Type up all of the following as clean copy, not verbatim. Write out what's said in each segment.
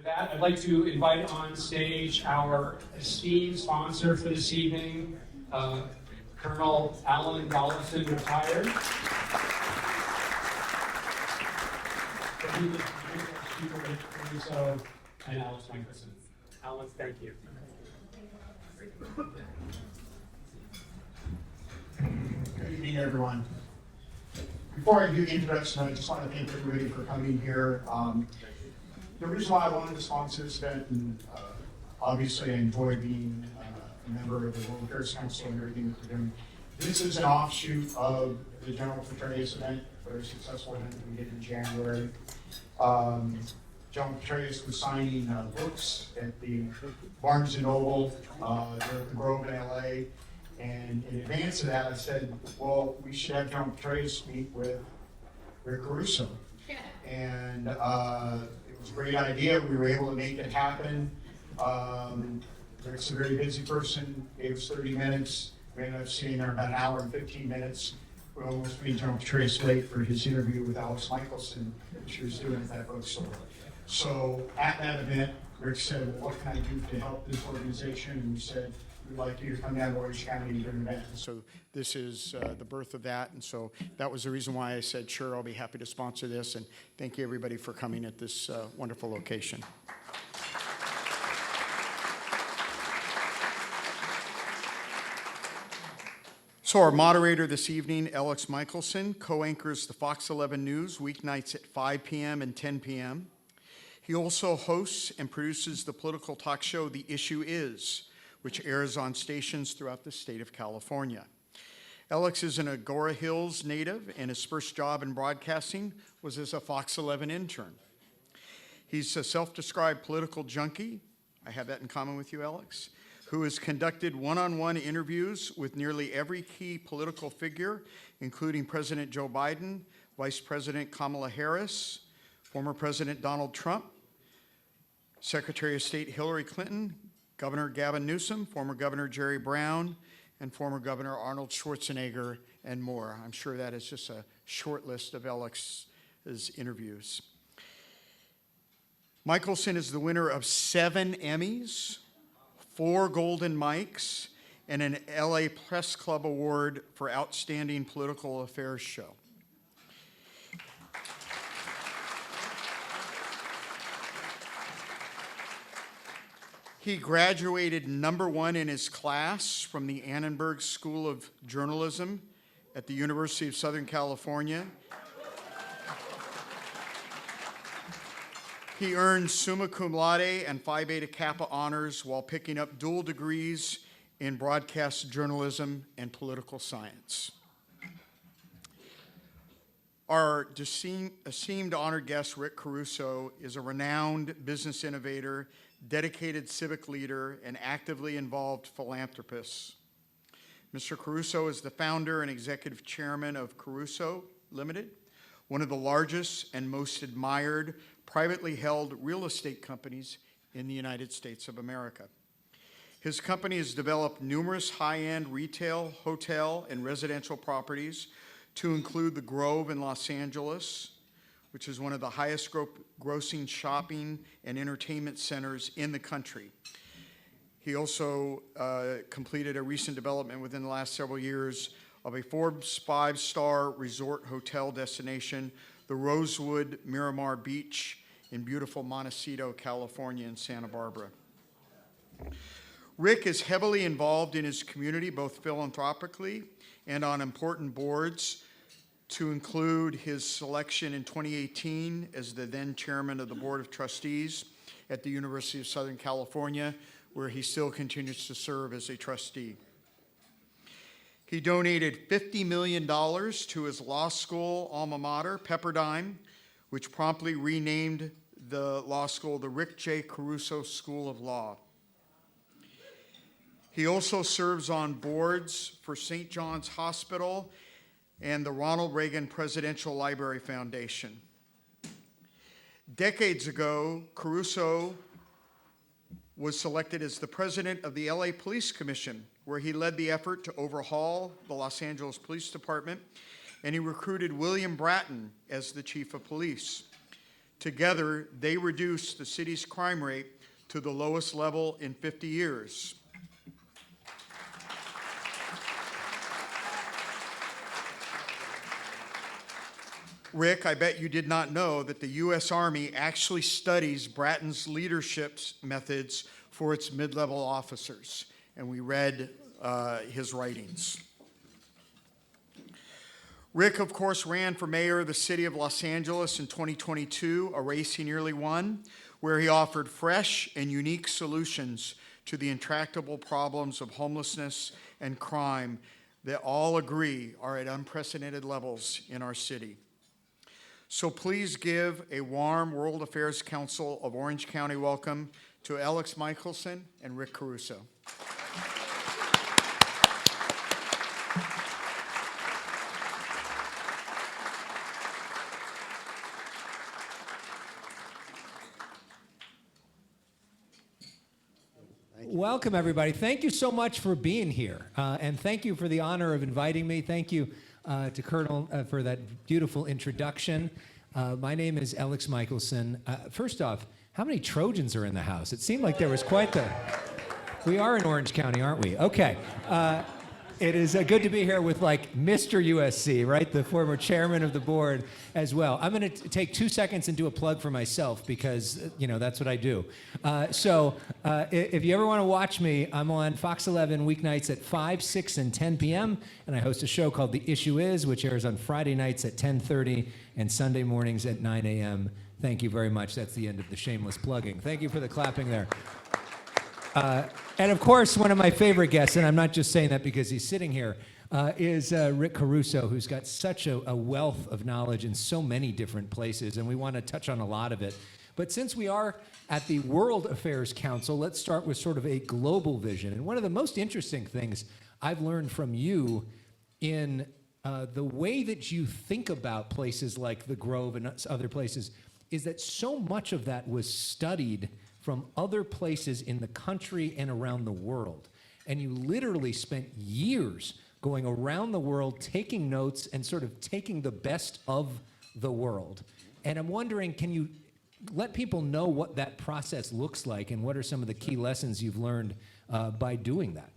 that, I'd like to invite on stage our esteemed sponsor for this evening, Colonel Alan Gollison, retired. Caruso and Elex Michaelson. Alan, thank you. Good evening, everyone. Before I do the introduction, I just want to thank everybody for coming here. The reason why I wanted to sponsor this event, and obviously I enjoy being a member of the World Affairs Council and everything that we're doing. This is an offshoot of the General Petraeus event, a very successful event that we did in January. General Petraeus was signing books at the Barnes & Noble, there at the Grove in LA. And in advance of that, I said, well, we should have General Petraeus meet with Rick Caruso. And it was a great idea. We were able to make it happen. Rick's a very busy person, gave us 30 minutes. We ended up sitting there about an hour and 15 minutes. We almost made General Petraeus late for his interview with Elex Michaelson, which he was doing at that bookstore. So at that event, Rick said, well, what can I do to help this organization? And we said, we'd like you to come down to Orange County and do an event. So this is the birth of that. And so that was the reason why I said, sure, I'll be happy to sponsor this. And thank you, everybody, for coming at this wonderful location. So our moderator this evening, Elex Michaelson, co-anchors the Fox 11 News weeknights at 5 p.m. and 10 p.m. He also hosts and produces the political talk show The Issue Is, which airs on stations throughout the state of California. Elex is an Agora Hills native, and his first job in broadcasting was as a Fox 11 intern. He's a self-described political junkie. I have that in common with you, Elex, who has conducted one-on-one interviews with nearly every key political figure, including President Joe Biden, Vice President Kamala Harris, former President Donald Trump, Secretary of State Hillary Clinton, Governor Gavin Newsom, former Governor Jerry Brown, and former Governor Arnold Schwarzenegger, and more. I'm sure that is just a short list of Alex's interviews. Michaelson is the winner of 7 Emmys, 4 Golden Mics, and an LA Press Club Award for Outstanding Political Affairs Show. He graduated #1 in his class from the Annenberg School of Journalism at the University of Southern California. He earned summa cum laude and Phi Beta Kappa honors while picking up dual degrees in broadcast journalism and political science. Our esteemed honored guest, Rick Caruso, is a renowned business innovator, dedicated civic leader, and actively involved philanthropist. Mr. Caruso is the founder and executive chairman of Caruso Limited, one of the largest and most admired privately held real estate companies in the United States of America. His company has developed numerous high-end retail, hotel, and residential properties to include the Grove in Los Angeles, which is one of the highest grossing shopping and entertainment centers in the country. He also completed a recent development within the last several years of a Forbes 5-star resort hotel destination, the Rosewood Miramar Beach in beautiful Montecito, California, in Santa Barbara. Rick is heavily involved in his community, both philanthropically and on important boards, to include his selection in 2018 as the then chairman of the Board of Trustees at the University of Southern California, where he still continues to serve as a trustee. He donated $50 million to his law school alma mater, Pepperdine, which promptly renamed the law school the Rick J. Caruso School of Law. He also serves on boards for St. John's Hospital and the Ronald Reagan Presidential Library Foundation. Decades ago, Caruso was selected as the president of the LA Police Commission, where he led the effort to overhaul the Los Angeles Police Department, and he recruited William Bratton as the chief of police. Together, they reduced the city's crime rate to the lowest level in 50 years. Rick, I bet you did not know that the U.S. Army actually studies Bratton's leadership methods for its mid-level officers, and we read his writings. Rick, of course, ran for mayor of the city of Los Angeles in 2022, a race he nearly won, where he offered fresh and unique solutions to the intractable problems of homelessness and crime that all agree are at unprecedented levels in our city. So please give a warm World Affairs Council of Orange County welcome to Elex Michaelson and Rick Caruso. Welcome, everybody. Thank you so much for being here. And thank you for the honor of inviting me. Thank you to Colonel for that beautiful introduction. My name is Elex Michaelson. First off, how many Trojans are in the house? It seemed like there was quite the... We are in Orange County, aren't we? Okay. It is good to be here with like Mr. USC, right? The former chairman of the board as well. I'm going to take 2 seconds and do a plug for myself because, that's what I do. If you ever want to watch me, I'm on Fox 11 weeknights at 5, 6, and 10 p.m. And I host a show called The Issue Is, which airs on Friday nights at 10:30 and Sunday mornings at 9 a.m. Thank you very much. That's the end of the shameless plugging. Thank you for the clapping there. And of course, one of my favorite guests, and I'm not just saying that because he's sitting here, is Rick Caruso, who's got such a wealth of knowledge in so many different places, and we want to touch on a lot of it. But since we are at the World Affairs Council, let's start with sort of a global vision. And one of the most interesting things I've learned from you in the way that you think about places like the Grove and other places is that so much of that was studied from other places in the country and around the world. And you literally spent years going around the world, taking notes and sort of taking the best of the world. And I'm wondering, can you let people know what that process looks like and what are some of the key lessons you've learned by doing that?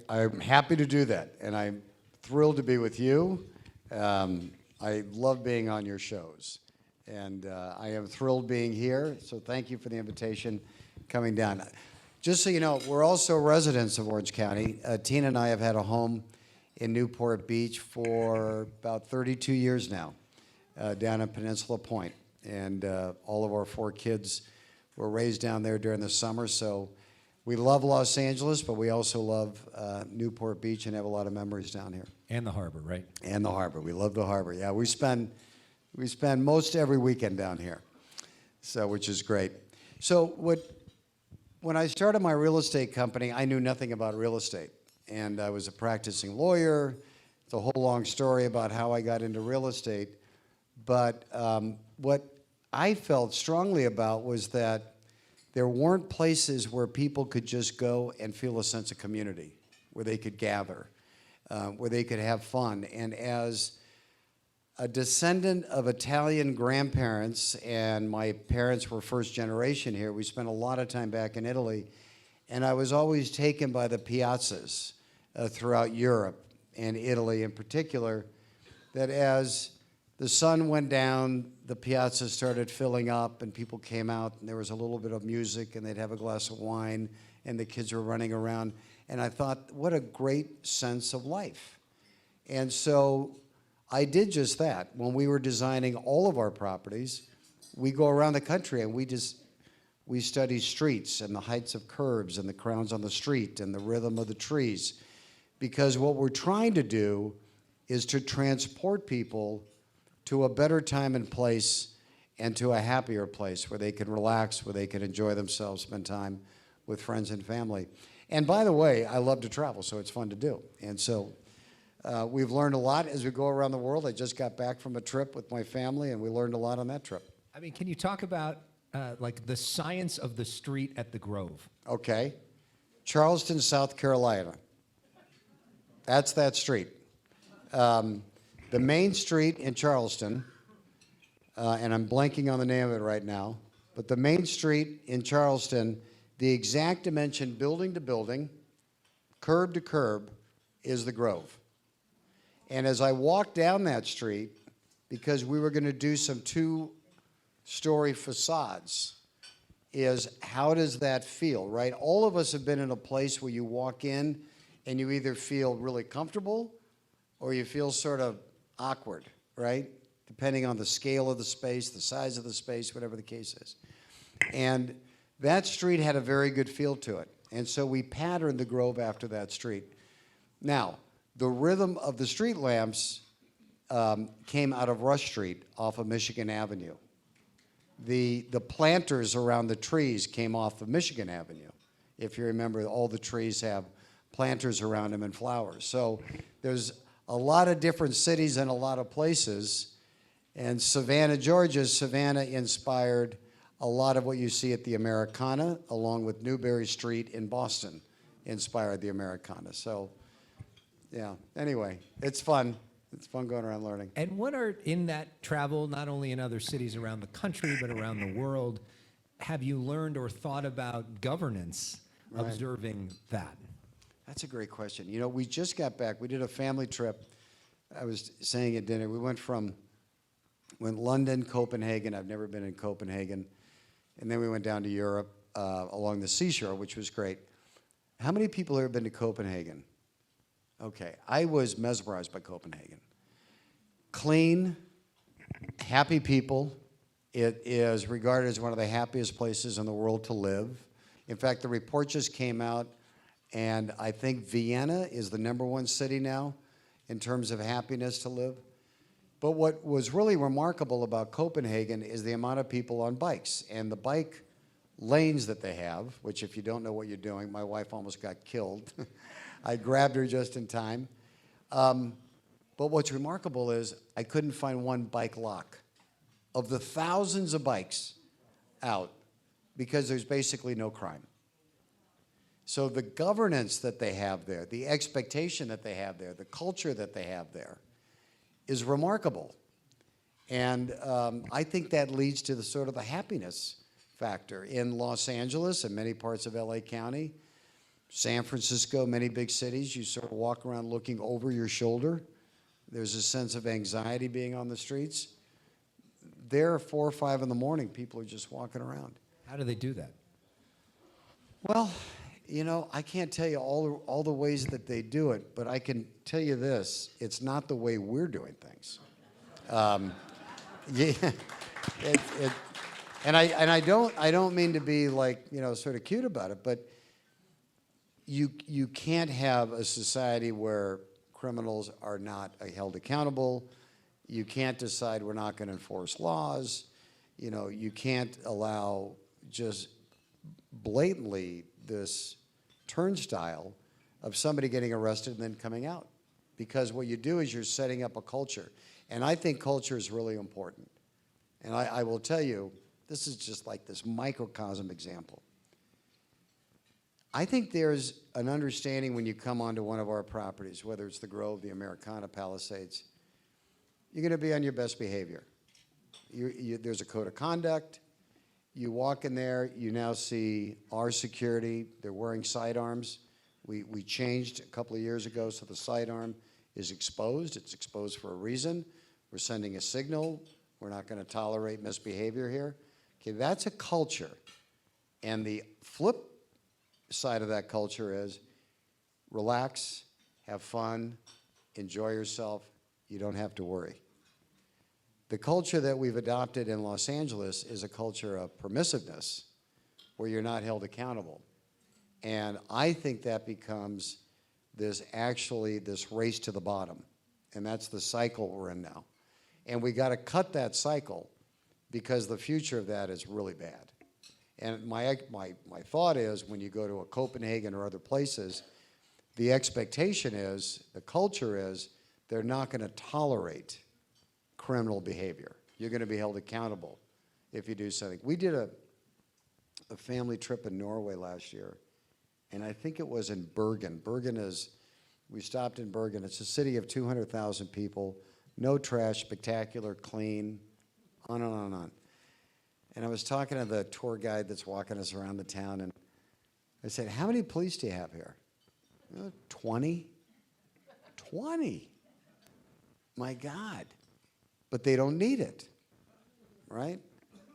I'm happy to do that, and I'm thrilled to be with you. I love being on your shows. And I am thrilled being here, so thank you for the invitation coming down. Just so you know, we're also residents of Orange County. Tina and I have had a home in Newport Beach for about 32 years now, down at Peninsula Point. And all of our 4 kids were raised down there during the summer, so we love Los Angeles, but we also love Newport Beach and have a lot of memories down here. And the harbor, right? And the harbor. We love the harbor. Yeah, we spend most every weekend down here, so which is great. So when I started my real estate company, I knew nothing about real estate, and I was a practicing lawyer. It's a whole long story about how I got into real estate, but what I felt strongly about was that there weren't places where people could just go and feel a sense of community, where they could gather, where they could have fun. And as a descendant of Italian grandparents, and my parents were first generation here, we spent a lot of time back in Italy, and I was always taken by the piazzas throughout Europe and Italy in particular, that as the sun went down, the piazza started filling up and people came out and there was a little bit of music and they'd have a glass of wine and the kids were running around. And I thought, what a great sense of life. And so I did just that. When we were designing all of our properties, we go around the country and we study streets and the heights of curbs and the crowns on the street and the rhythm of the trees. Because what we're trying to do is to transport people to a better time and place and to a happier place where they can relax, where they can enjoy themselves, spend time with friends and family. And by the way, I love to travel, so it's fun to do. And so we've learned a lot as we go around the world. I just got back from a trip with my family, and we learned a lot on that trip. I mean, can you talk about like the science of the street at the Grove? Okay. Charleston, South Carolina. That's that street. The main street in Charleston and I'm blanking on the name of it right now, but the main street in Charleston, the exact dimension building to building, curb to curb, is the Grove. And as I walked down that street, because we were going to do some two-story facades, is how does that feel, right? All of us have been in a place where you walk in and you either feel really comfortable or you feel sort of awkward, right? Depending on the scale of the space, the size of the space, whatever the case is. And that street had a very good feel to it. And so we patterned the Grove after that street. Now, the rhythm of the street lamps came out of Rush Street off of Michigan Avenue. The planters around the trees came off of Michigan Avenue. If you remember, all the trees have planters around them and flowers. So there's a lot of different cities and a lot of places. And Savannah, Georgia, Savannah inspired a lot of what you see at the Americana, along with Newberry Street in Boston inspired the Americana. So, yeah, anyway, it's fun. It's fun going around learning. And what are, in that travel, not only in other cities around the country, but around the world, have you learned or thought about governance, Right. observing that? That's a great question. You know, we just got back. We did a family trip. I was saying at dinner, we went London, Copenhagen. I've never been in Copenhagen. And then we went down to Europe along the seashore, which was great. How many people here have been to Copenhagen? Okay, I was mesmerized by Copenhagen. Clean, happy people. It is regarded as one of the happiest places in the world to live. In fact, the report just came out, and I think Vienna is the #1 city now in terms of happiness to live. But what was really remarkable about Copenhagen is the amount of people on bikes and the bike lanes that they have, which if you don't know what you're doing, my wife almost got killed. I grabbed her just in time. But what's remarkable is I couldn't find one bike lock of the thousands of bikes out because there's basically no crime. So the governance that they have there, the expectation that they have there, the culture that they have there is remarkable. And I think that leads to the sort of the happiness factor in Los Angeles and many parts of LA County, San Francisco, many big cities. You sort of walk around looking over your shoulder. There's a sense of anxiety being on the streets. There, 4 or 5 in the morning, people are just walking around. How do they do that? Well, you know, I can't tell you all the ways that they do it, but I can tell you this: it's not the way we're doing things. Yeah, and I don't mean to be like, you know, sort of cute about it, but you can't have a society where criminals are not held accountable. You can't decide we're not going to enforce laws. You know, you can't allow just blatantly this turnstile of somebody getting arrested and then coming out. Because what you do is you're setting up a culture. And I think culture is really important. And I will tell you, this is just like this microcosm example. I think there's an understanding when you come onto one of our properties, whether it's the Grove, the Americana, Palisades, you're going to be on your best behavior. There's a code of conduct. You walk in there, you now see our security. They're wearing sidearms. We changed a couple of years ago, so the sidearm is exposed. It's exposed for a reason. We're sending a signal. We're not going to tolerate misbehavior here. Okay, that's a culture. And the flip side of that culture is relax, have fun, enjoy yourself. You don't have to worry. The culture that we've adopted in Los Angeles is a culture of permissiveness where you're not held accountable. And I think that becomes this race to the bottom. And that's the cycle we're in now. And we got to cut that cycle because the future of that is really bad. And my thought is when you go to a Copenhagen or other places, the expectation is, the culture is, they're not going to tolerate criminal behavior. You're going to be held accountable if you do something. We did a family trip in Norway last year, and I think it was in Bergen. We stopped in Bergen. It's a city of 200,000 people, no trash, spectacular, clean, on and on and on. And I was talking to the tour guide that's walking us around the town, and I said, how many police do you have here? 20? 20. My God. But they don't need it, right?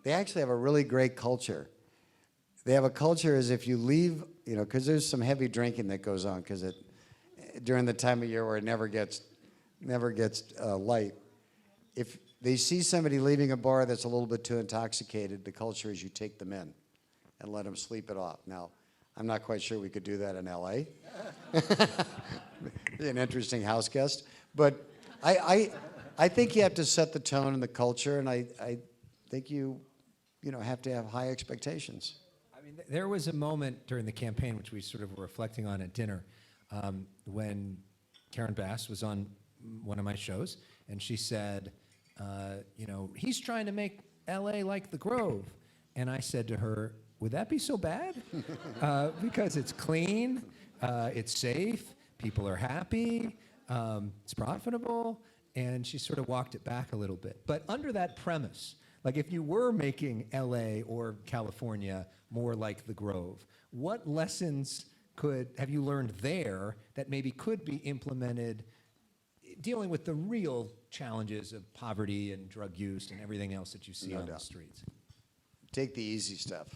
They actually have a really great culture. They have a culture as if you leave, you know, because there's some heavy drinking that goes on, because during the time of year where it never gets light. If they see somebody leaving a bar that's a little bit too intoxicated, the culture is you take them in and let them sleep it off. Now, I'm not quite sure we could do that in LA. Be an interesting house guest. But I think you have to set the tone and the culture, and I think you have to have high expectations. I mean, there was a moment during the campaign, which we sort of were reflecting on at dinner, when Karen Bass was on one of my shows, and she said, he's trying to make LA like the Grove. And I said to her, would that be so bad? Because it's clean, it's safe, people are happy, it's profitable. And she sort of walked it back a little bit. But under that premise, like if you were making LA or California more like the Grove, what lessons have you learned there that maybe could be implemented dealing with the real challenges of poverty and drug use and everything else that you see on the streets? Take the easy stuff.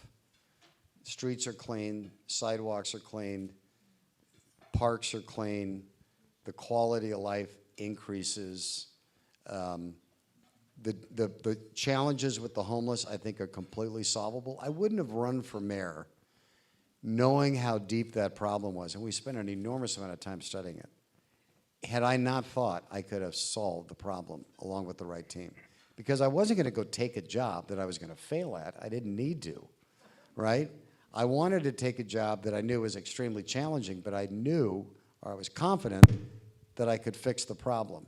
Streets are clean, sidewalks are clean, parks are clean, the quality of life increases. The challenges with the homeless, I think, are completely solvable. I wouldn't have run for mayor knowing how deep that problem was, and we spent an enormous amount of time studying it, had I not thought I could have solved the problem along with the right team. Because I wasn't going to go take a job that I was going to fail at. I didn't need to, right? I wanted to take a job that I knew was extremely challenging, but I knew, or I was confident, that I could fix the problem.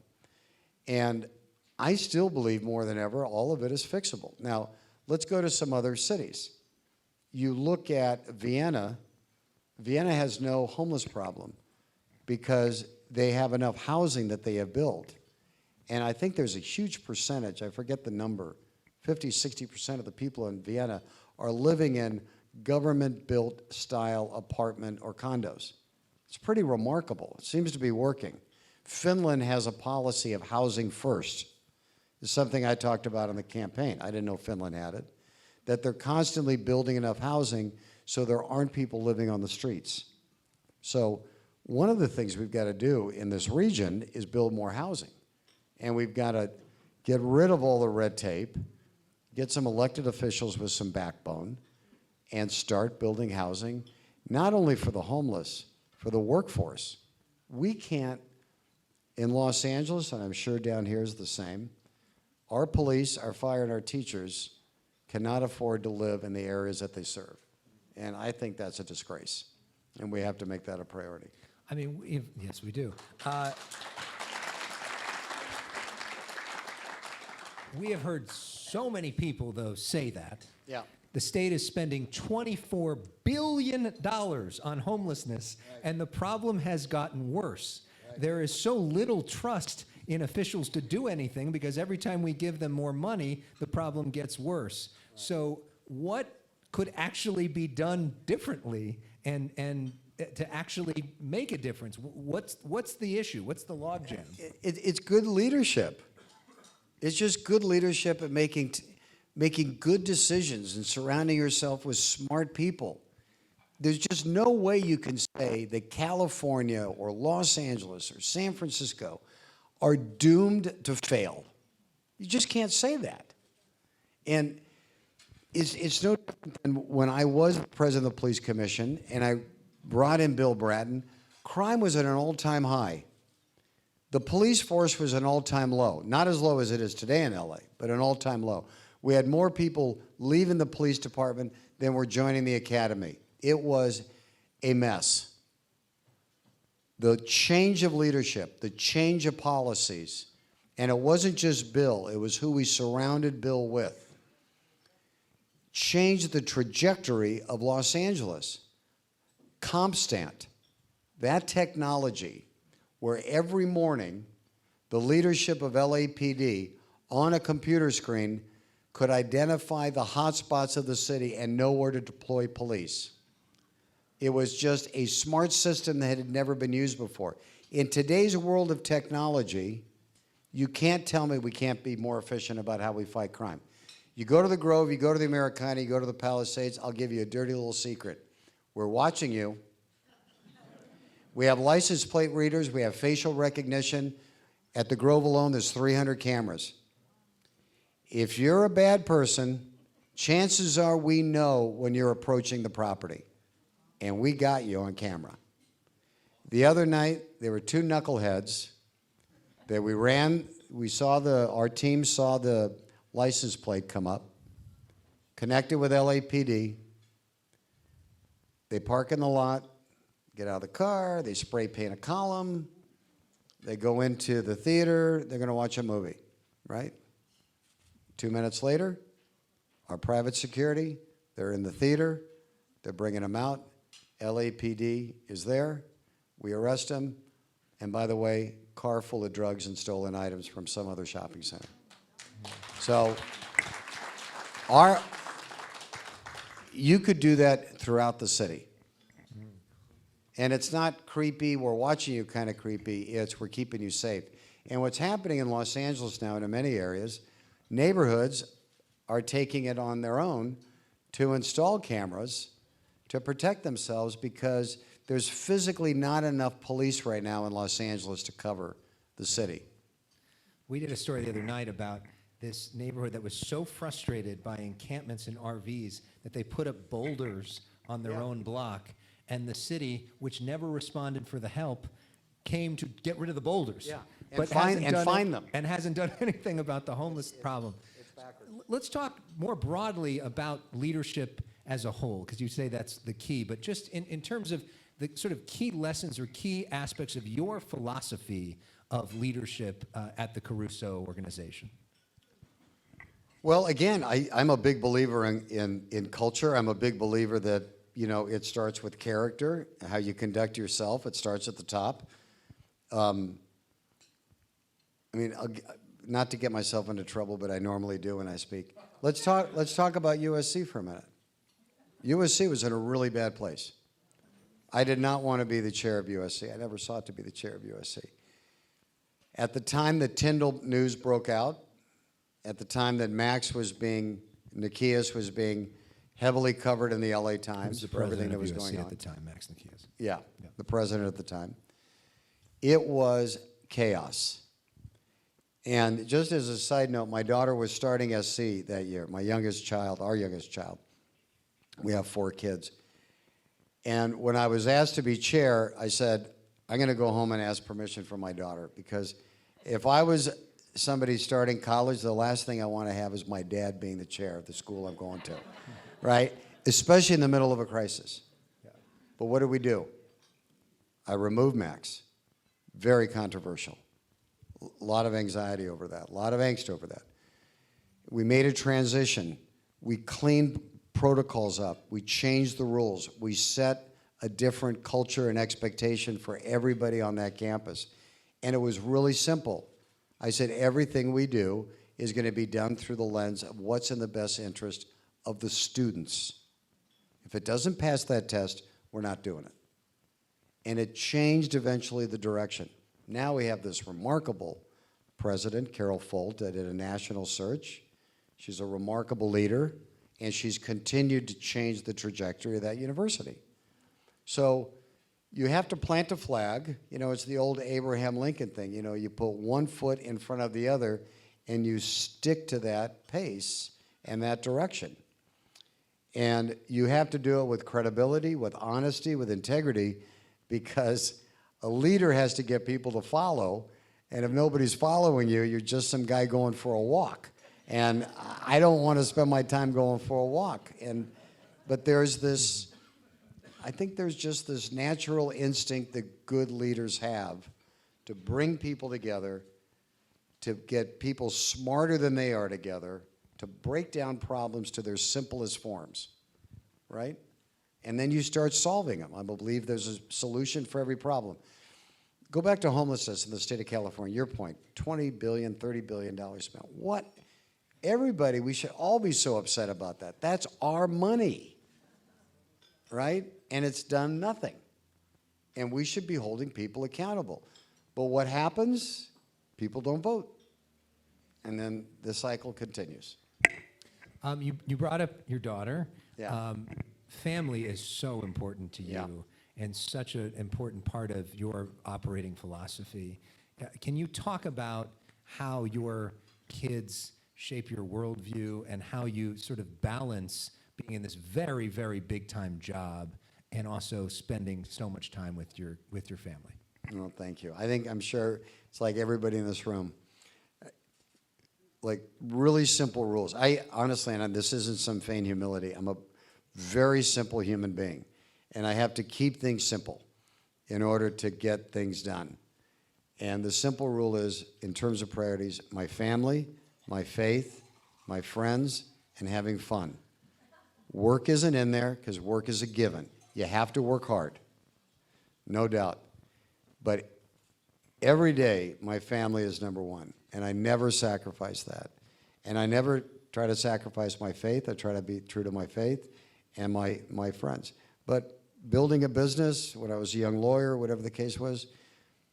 And I still believe more than ever all of it is fixable. Now, let's go to some other cities. You look at Vienna. Vienna has no homeless problem because they have enough housing that they have built. And I think there's a huge percentage, I forget the number, 50, 60% of the people in Vienna are living in government-built style apartment or condos. It's pretty remarkable. It seems to be working. Finland has a policy of housing first. It's something I talked about in the campaign. I didn't know Finland had it. That they're constantly building enough housing so there aren't people living on the streets. So one of the things we've got to do in this region is build more housing. And we've got to get rid of all the red tape, get some elected officials with some backbone, and start building housing, not only for the homeless, for the workforce. We can't, in Los Angeles, and I'm sure down here is the same, our police, our fire, and our teachers cannot afford to live in the areas that they serve. And I think that's a disgrace. And we have to make that a priority. I mean, yes, we do. We have heard so many people, though, say that. Yeah. The state is spending $24 billion on homelessness, and the problem has gotten worse. There is so little trust in officials to do anything because every time we give them more money, the problem gets worse. So what could actually be done differently and to actually make a difference? What's the issue? What's the logjam? It's good leadership. It's just good leadership at making good decisions and surrounding yourself with smart people. There's just no way you can say that California or Los Angeles or San Francisco are doomed to fail. You just can't say that. And it's no different than when I was president of the police commission and I brought in Bill Bratton, crime was at an all-time high. The police force was an all-time low. Not as low as it is today in LA, but an all-time low. We had more people leaving the police department than were joining the academy. It was a mess. The change of leadership, the change of policies, and it wasn't just Bill, it was who we surrounded Bill with, changed the trajectory of Los Angeles. CompStant, that technology where every morning the leadership of LAPD on a computer screen could identify the hotspots of the city and know where to deploy police. It was just a smart system that had never been used before. In today's world of technology, you can't tell me we can't be more efficient about how we fight crime. You go to the Grove, you go to the Americana, you go to the Palisades, I'll give you a dirty little secret. We're watching you. We have license plate readers, we have facial recognition. At the Grove alone, there's 300 cameras. If you're a bad person, chances are we know when you're approaching the property. And we got you on camera. The other night, there were two knuckleheads that our team saw the license plate come up, connected with LAPD. They park in the lot, get out of the car, they spray paint a column, they go into the theater, they're gonna watch a movie, right? 2 minutes later, our private security, they're in the theater, they're bringing them out, LAPD is there, we arrest them, and by the way, car full of drugs and stolen items from some other shopping center. So, you could do that throughout the city. And it's not creepy, we're watching you kind of creepy, it's we're keeping you safe. And what's happening in Los Angeles now, and in many areas, neighborhoods are taking it on their own to install cameras to protect themselves because there's physically not enough police right now in Los Angeles to cover the city. We did a story the other night about this neighborhood that was so frustrated by encampments and RVs that they put up boulders on their own block, and the city, which never responded for the help, came to get rid of the boulders. Yeah. But fine hasn't them. And hasn't done anything about the homeless problem. Let's talk more broadly about leadership as a whole, because you say that's the key, but just in terms of the sort of key lessons or key aspects of your philosophy of leadership at the Caruso organization. Well, again, I'm a big believer in culture. I'm a big believer that, you know, it starts with character, how you conduct yourself. It starts at the top. I mean, not to get myself into trouble, but I normally do when I speak. Let's talk about USC for a minute. USC was in a really bad place. I did not want to be the chair of USC. I never sought to be the chair of USC. At the time that Tyndall news broke out, at the time that Nikias was being heavily covered in the LA Times for everything that was going on. At the time, Max Nikias. Yeah, the president at the time. It was chaos. And just as a side note, my daughter was starting SC that year, my youngest child, our youngest child. We have 4 kids. And when I was asked to be chair, I said, I'm going to go home and ask permission from my daughter, because if I was somebody starting college, the last thing I want to have is my dad being the chair of the school I'm going to, right? Especially in the middle of a crisis. But what did we do? I removed Max. Very controversial. A lot of anxiety over that, a lot of angst over that. We made a transition. We cleaned protocols up. We changed the rules. We set a different culture and expectation for everybody on that campus. And it was really simple. I said, everything we do is going to be done through the lens of what's in the best interest of the students. If it doesn't pass that test, we're not doing it. And it changed eventually the direction. Now we have this remarkable president, Carol Folt, that did a national search. She's a remarkable leader, and she's continued to change the trajectory of that university. So you have to plant a flag. You know, it's the old Abraham Lincoln thing. You know, you put one foot in front of the other, and you stick to that pace and that direction. And you have to do it with credibility, with honesty, with integrity, because a leader has to get people to follow, and if nobody's following you, you're just some guy going for a walk. And I don't want to spend my time going for a walk. But there's this, I think there's just this natural instinct that good leaders have to bring people together, to get people smarter than they are together, to break down problems to their simplest forms, right? And then you start solving them. I believe there's a solution for every problem. Go back to homelessness in the state of California. Your point, $20 billion, $30 billion spent. What everybody, we should all be so upset about that. That's our money, right? And it's done nothing. And we should be holding people accountable. But what happens? People don't vote. And then the cycle continues. You brought up your daughter. Yeah. Family is so important to you Yeah. and such an important part of your operating philosophy. Can you talk about how your kids shape your worldview and how you sort of balance being in this very, very big time job and also spending so much time with your family? Well, thank you. I'm sure it's like everybody in this room. Like really simple rules. I honestly, and this isn't some feigned humility, I'm a very simple human being. And I have to keep things simple in order to get things done. And the simple rule is, in terms of priorities, my family, my faith, my friends, and having fun. Work isn't in there because work is a given. You have to work hard, no doubt. But every day, my family is number one, and I never sacrifice that. And I never try to sacrifice my faith. I try to be true to my faith and my friends. But building a business, when I was a young lawyer, whatever the case was,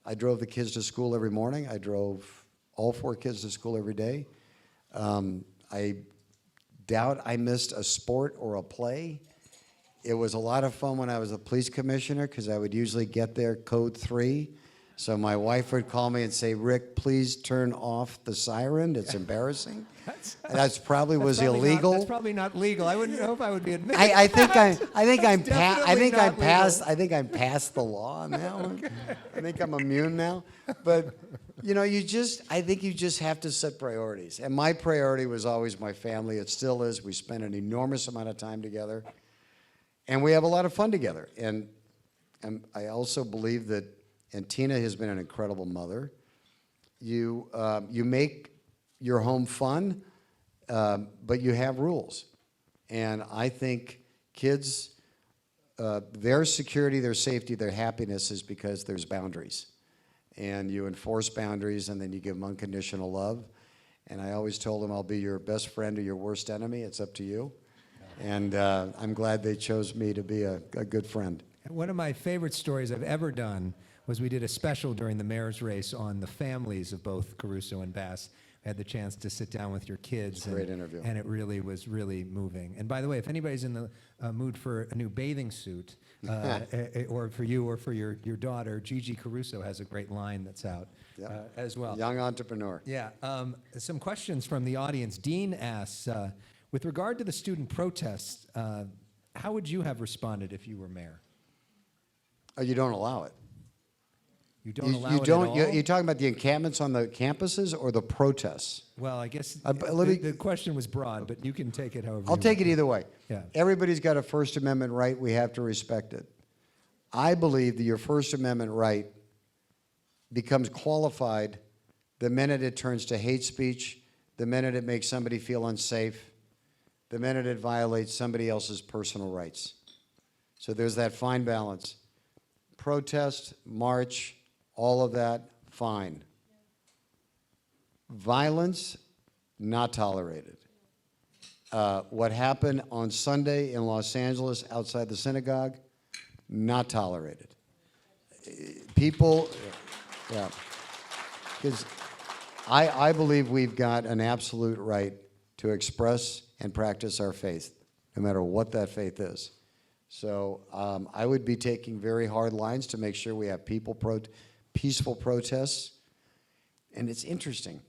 I drove the kids to school every morning. I drove all 4 kids to school every day. I doubt I missed a sport or a play. It was a lot of fun when I was a police commissioner because I would usually get there code 3. So my wife would call me and say, "Rick, please turn off the siren. It's embarrassing." That's probably was illegal. That's probably not legal. I wouldn't know if I would be admitted. I think I'm past. past the law on that one. I think I'm immune now. But I think you just have to set priorities. And my priority was always my family. It still is. We spend an enormous amount of time together, and we have a lot of fun together. And I also believe that, and Tina has been an incredible mother. You make your home fun, but you have rules. And I think kids, their security, their safety, their happiness is because there's boundaries. And you enforce boundaries, and then you give them unconditional love. And I always told them, I'll be your best friend or your worst enemy. It's up to you. And I'm glad they chose me to be a good friend. One of my favorite stories I've ever done was we did a special during the mayor's race on the families of both Caruso and Bass. I had the chance to sit down with your kids. Great interview. And it really was really moving. And by the way, if anybody's in the mood for a new bathing suit, or for you or for your daughter, Gigi Caruso has a great line that's out as well. Young entrepreneur. Yeah. Some questions from the audience. Dean asks, with regard to the student protests, how would you have responded if you were mayor? Oh, you don't allow it. You don't allow it at all? You're talking about the encampments on the campuses or the protests? Well, I guess let me- the question was broad, but you can take it however I'll you take want. it either way. Yeah. Everybody's got a First Amendment right. We have to respect it. I believe that your First Amendment right becomes qualified the minute it turns to hate speech, the minute it makes somebody feel unsafe, the minute it violates somebody else's personal rights. So there's that fine balance. Protest, march, all of that, fine. Violence, not tolerated. What happened on Sunday in Los Angeles outside the synagogue, not tolerated. People, yeah. Because I believe we've got an absolute right to express and practice our faith, no matter what that faith is. So I would be taking very hard lines to make sure we have peaceful protests. And it's interesting.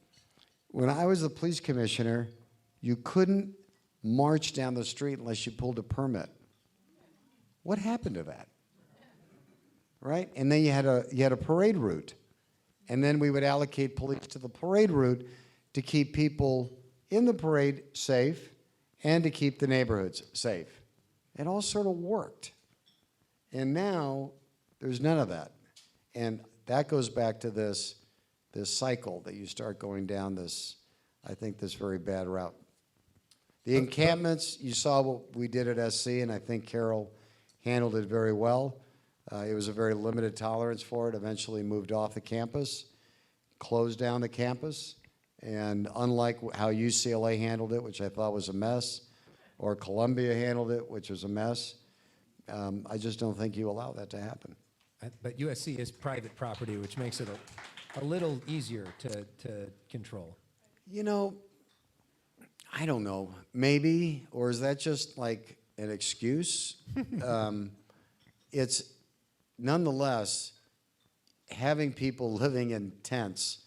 When I was the police commissioner, you couldn't march down the street unless you pulled a permit. What happened to that? Right? And then you had a parade route. And then we would allocate police to the parade route to keep people in the parade safe and to keep the neighborhoods safe. It all sort of worked. And now there's none of that. And that goes back to this cycle that you start going down this very bad route. The encampments, you saw what we did at SC, and I think Carol handled it very well. It was a very limited tolerance for it, eventually moved off the campus, closed down the campus, And unlike how UCLA handled it, which I thought was a mess, or Columbia handled it, which was a mess, I just don't think you allow that to happen. But USC is private property, which makes it a little easier to control. You know, I don't know, maybe, or is that just like an excuse? It's nonetheless having people living in tents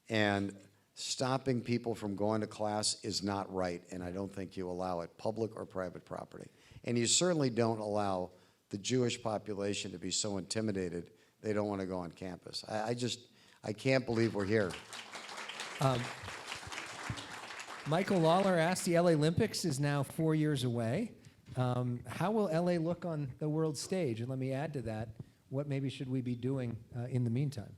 and stopping people from going to class is not right, and I don't think you allow it, public or private property. And you certainly don't allow the Jewish population to be so intimidated they don't want to go on campus. I can't believe we're here. Michael Lawler asked, the LA Olympics is now 4 years away. How will LA look on the world stage? And let me add to that, what maybe should we be doing in the meantime?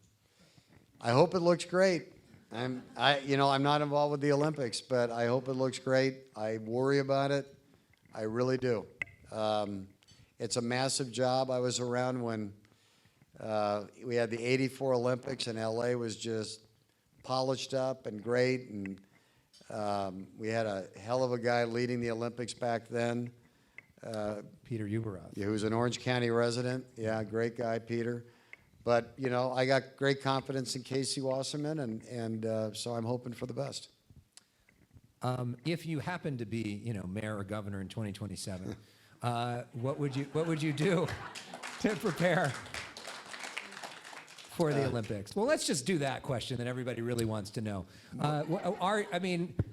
I hope it looks great. I'm not involved with the Olympics, but I hope it looks great. I worry about it. I really do. It's a massive job. I was around when we had the '84 Olympics, and LA was just polished up and great, and we had a hell of a guy leading the Olympics back then. Peter Uberov. Who was an Orange County resident. Yeah, great guy, Peter. But, you know, I got great confidence in Casey Wasserman, and so I'm hoping for the best. If you happen to be, mayor or governor in 2027, what would you do to prepare for the Olympics? Well, let's just do that question that everybody really wants to know.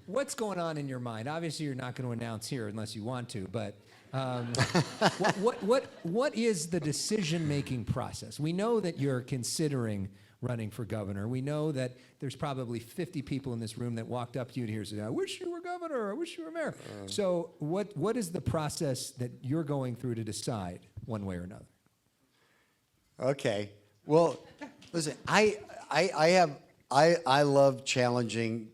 What's going on in your mind? Obviously, you're not going to announce here unless you want to, but what is the decision-making process? We know that you're considering running for governor. We know that there's probably 50 people in this room that walked up to you here and said, I wish you were governor, I wish you were mayor. So what is the process that you're going through to decide one way or another? Okay. Well, listen, I love challenging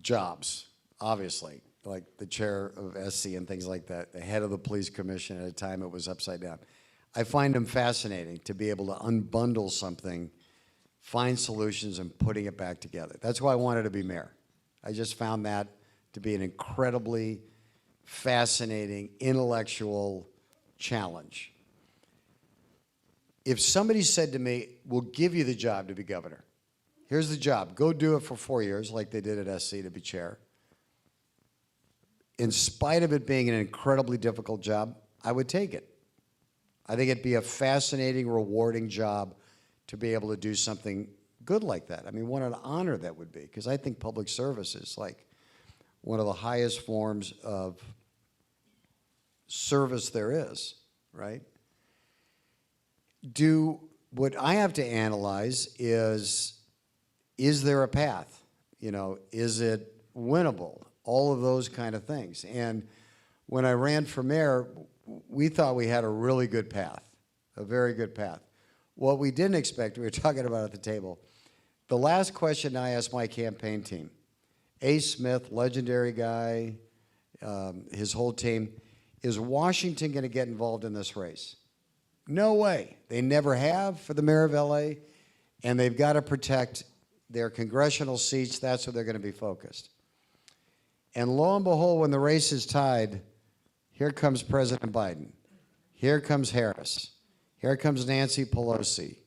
jobs, obviously, like the chair of SC and things like that, the head of the police commission at a time it was upside down. I find them fascinating to be able to unbundle something, find solutions, and putting it back together. That's why I wanted to be mayor. I just found that to be an incredibly fascinating, intellectual challenge. If somebody said to me, we'll give you the job to be governor, here's the job, go do it for 4 years like they did at SC to be chair. In spite of it being an incredibly difficult job, I would take it. I think it'd be a fascinating, rewarding job to be able to do something good like that. I mean, what an honor that would be, because I think public service is like one of the highest forms of service there is, right? What I have to analyze is there a path? Is it winnable? All of those kind of things. And when I ran for mayor, we thought we had a really good path, a very good path. What we didn't expect, we were talking about at the table, the last question I asked my campaign team, A. Smith, legendary guy, his whole team, is Washington going to get involved in this race? No way. They never have for the mayor of LA, and they've got to protect their congressional seats. That's where they're going to be focused. And lo and behold, when the race is tied, here comes President Biden. Here comes Harris. Here comes Nancy Pelosi,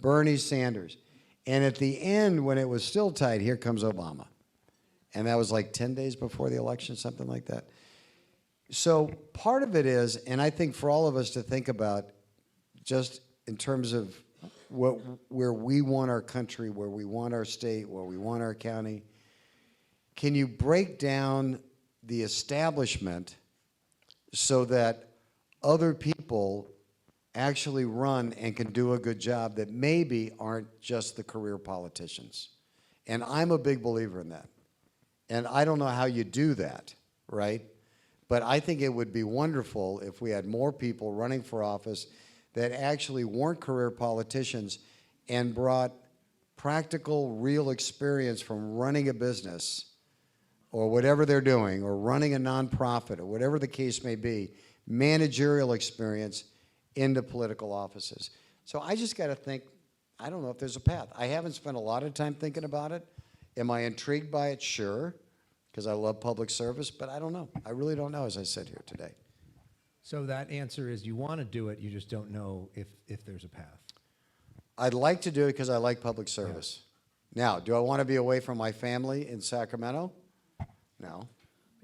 Bernie Sanders. And at the end, when it was still tied, here comes Obama. And that was like 10 days before the election, something like that. So part of it is, and I think for all of us to think about, just in terms of where we want our country, where we want our state, where we want our county, can you break down the establishment so that other people actually run and can do a good job that maybe aren't just the career politicians? And I'm a big believer in that. And I don't know how you do that, right? But I think it would be wonderful if we had more people running for office that actually weren't career politicians and brought practical, real experience from running a business or whatever they're doing, or running a nonprofit, or whatever the case may be, managerial experience into political offices. So I just got to think, I don't know if there's a path. I haven't spent a lot of time thinking about it. Am I intrigued by it? Sure, because I love public service, but I don't know. I really don't know as I sit here today. So that answer is you want to do it, you just don't know if there's a path. I'd like to do it because I like public service. Now, do I want to be away from my family in Sacramento? No.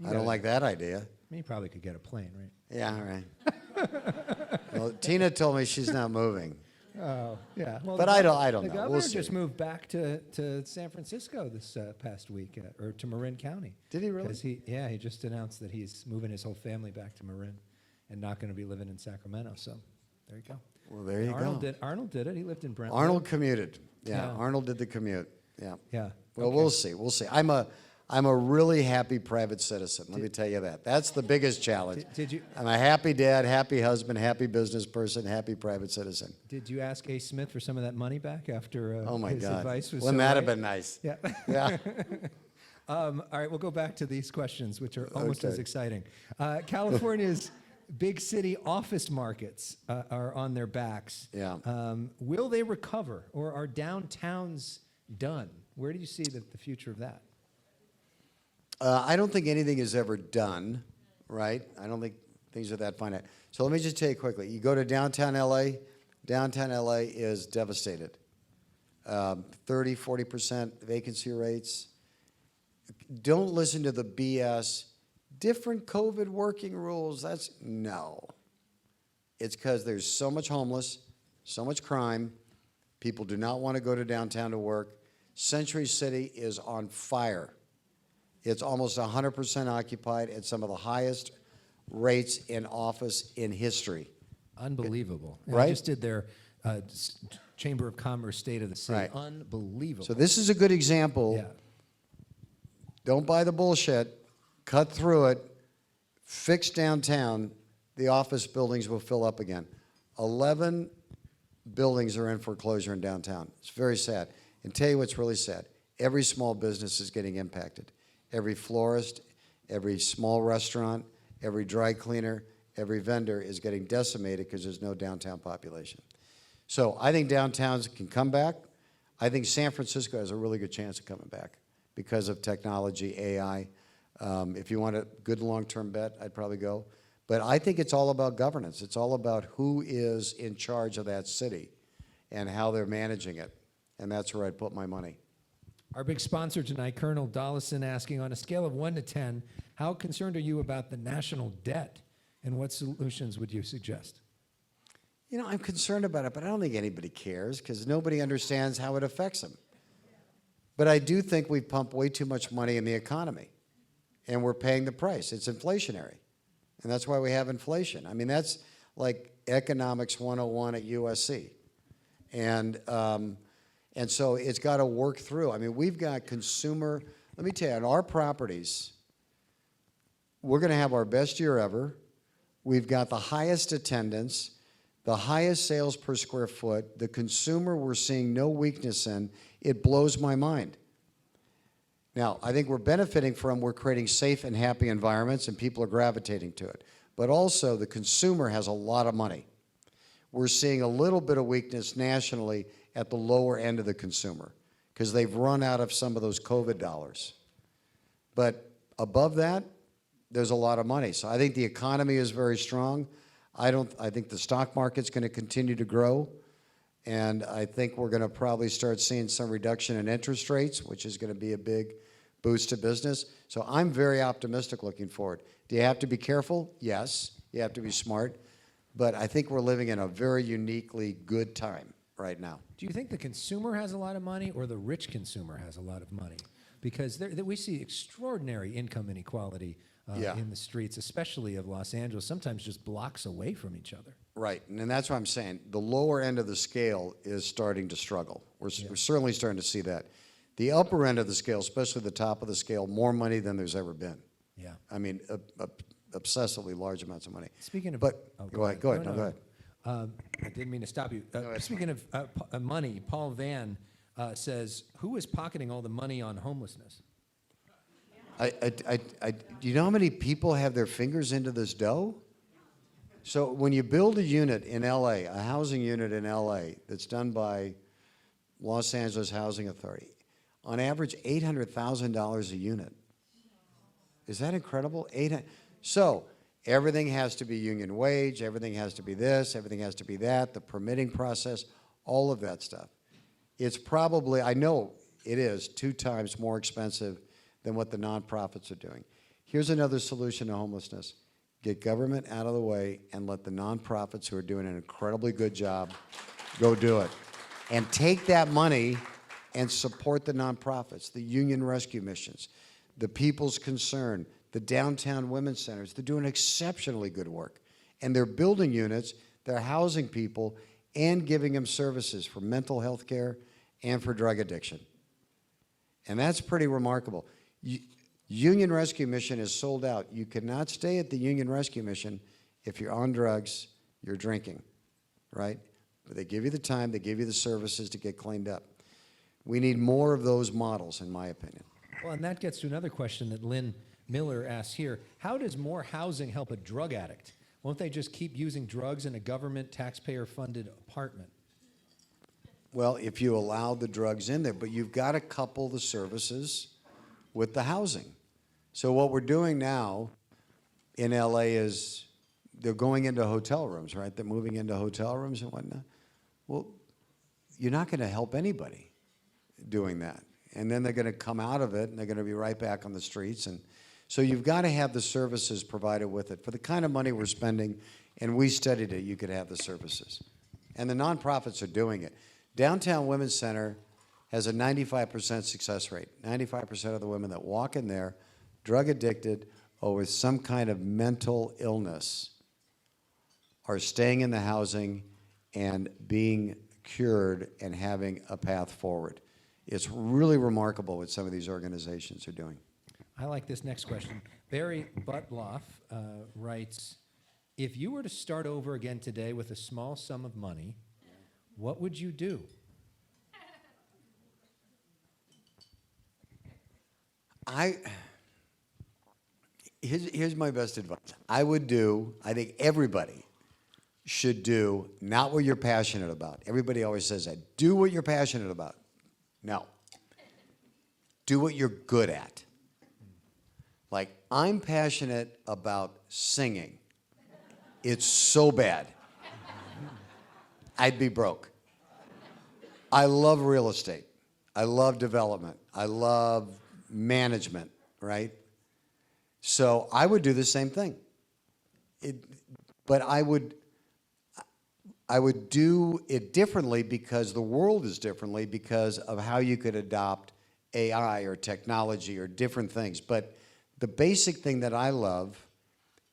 I don't like that idea. You probably could get a plane, right? Yeah, all right. Well, Tina told me she's not moving. Oh, yeah. Well, But I don't know. The We'll governor see. just moved back to San Francisco this past week, or to Marin County. Did he really? 'Cause he just announced that he's moving his whole family back to Marin and not going to be living in Sacramento. So there you go. Well, there you go. Arnold did it. He lived in Brentwood. Arnold commuted. Yeah, Yeah. Arnold did the commute. Yeah. Yeah. Well, Okay. we'll see. We'll see. I'm a really happy private citizen. Let me tell you that. That's the biggest challenge. Did you I'm a happy dad, happy husband, happy business person, happy private citizen. did you ask A. Smith for some of that money back after Oh my his God. advice was Wouldn't so that have right? been nice? Yeah. Yeah. All right, we'll go back to these questions, which are almost as Okay. exciting. California's big city office markets are on their backs. Yeah. Will they recover, or are downtowns done? Where do you see the future of that? I don't think anything is ever done, right? I don't think things are that finite. So let me just tell you quickly. You go to downtown LA, downtown LA is devastated. 30-40% vacancy rates. Don't listen to the BS. Different COVID working rules, no. It's because there's so much homeless, so much crime. People do not want to go to downtown to work. Century City is on fire. It's almost 100% occupied at some of the highest rates in office in history. Unbelievable. Right? I just did their Chamber of Commerce State of the City. Right. Unbelievable. So this is a good example. Yeah. Don't buy the bullshit. Cut through it. Fix downtown. The office buildings will fill up again. 11 buildings are in foreclosure in downtown. It's very sad. And tell you what's really sad. Every small business is getting impacted. Every florist, every small restaurant, every dry cleaner, every vendor is getting decimated because there's no downtown population. So I think downtowns can come back. I think San Francisco has a really good chance of coming back because of technology, AI. If you want a good long-term bet, I'd probably go. But I think it's all about governance. It's all about who is in charge of that city and how they're managing it. And that's where I'd put my money. Our big sponsor tonight, Colonel Dollison, asking, on a scale of 1 to 10, how concerned are you about the national debt, and what solutions would you suggest? You know, I'm concerned about it, but I don't think anybody cares because nobody understands how it affects them. But I do think we pump way too much money in the economy, and we're paying the price. It's inflationary, and that's why we have inflation. I mean, that's like economics 101 at USC. And so it's got to work through. I mean, we've got consumer, let me tell you, on our properties, we're going to have our best year ever. We've got the highest attendance, the highest sales per square foot. The consumer we're seeing no weakness in. It blows my mind. Now, I think we're benefiting from, we're creating safe and happy environments and people are gravitating to it. But also the consumer has a lot of money. We're seeing a little bit of weakness nationally at the lower end of the consumer because they've run out of some of those COVID dollars. But above that, there's a lot of money. So I think the economy is very strong. I think the stock market's going to continue to grow. And I think we're going to probably start seeing some reduction in interest rates, which is going to be a big boost to business. So I'm very optimistic looking forward. Do you have to be careful? Yes. You have to be smart. But I think we're living in a very uniquely good time right now. Do you think the consumer has a lot of money or the rich consumer has a lot of money? Because we see extraordinary income inequality Yeah. in the streets, especially of Los Angeles, sometimes just blocks away from each other. Right, and that's what I'm saying. The lower end of the scale is starting to struggle. We're certainly starting to see that. The upper end of the scale, especially the top of the scale, more money than there's ever been. Yeah. I mean, obsessively large amounts of money. Speaking of, But, oh, go ahead, go ahead, no, go ahead. I didn't mean to stop you. Speaking of money, Paul Vann says, who is pocketing all the money on homelessness? Do you know how many people have their fingers into this dough? So when you build a unit in LA, a housing unit in LA that's done by Los Angeles Housing Authority, on average $800,000 a unit. Is that incredible? So everything has to be union wage, everything has to be this, everything has to be that, the permitting process, all of that stuff. It's probably, I know it is 2 times more expensive than what the nonprofits are doing. Here's another solution to homelessness. Get government out of the way and let the nonprofits who are doing an incredibly good job go do it. And take that money and support the nonprofits, the union rescue missions, the People's Concern, the downtown women's centers. They're doing exceptionally good work. And they're building units, they're housing people, and giving them services for mental health care and for drug addiction. And that's pretty remarkable. Union Rescue Mission is sold out. You cannot stay at the Union Rescue Mission if you're on drugs, you're drinking, right? But they give you the time, they give you the services to get cleaned up. We need more of those models, in my opinion. Well, and that gets to another question that Lynn Miller asks here. How does more housing help a drug addict? Won't they just keep using drugs in a government taxpayer-funded apartment? Well, if you allow the drugs in there, but you've got to couple the services with the housing. So what we're doing now in LA is they're going into hotel rooms, right? They're moving into hotel rooms and whatnot. Well, you're not going to help anybody doing that. And then they're going to come out of it and they're going to be right back on the streets. And so you've got to have the services provided with it. For the kind of money we're spending, and we studied it, you could have the services. And the nonprofits are doing it. Downtown Women's Center has a 95% success rate. 95% of the women that walk in there, drug addicted or with some kind of mental illness, are staying in the housing and being cured and having a path forward. It's really remarkable what some of these organizations are doing. I like this next question. Barry Butloff writes, if you were to start over again today with a small sum of money, what would you do? Here's my best advice. I think everybody should do not what you're passionate about. Everybody always says that. Do what you're passionate about. No. Do what you're good at. Like, I'm passionate about singing. It's so bad. I'd be broke. I love real estate. I love development. I love management, right? So I would do the same thing. But I would do it differently because the world is differently because of how you could adopt AI or technology or different things. But the basic thing that I love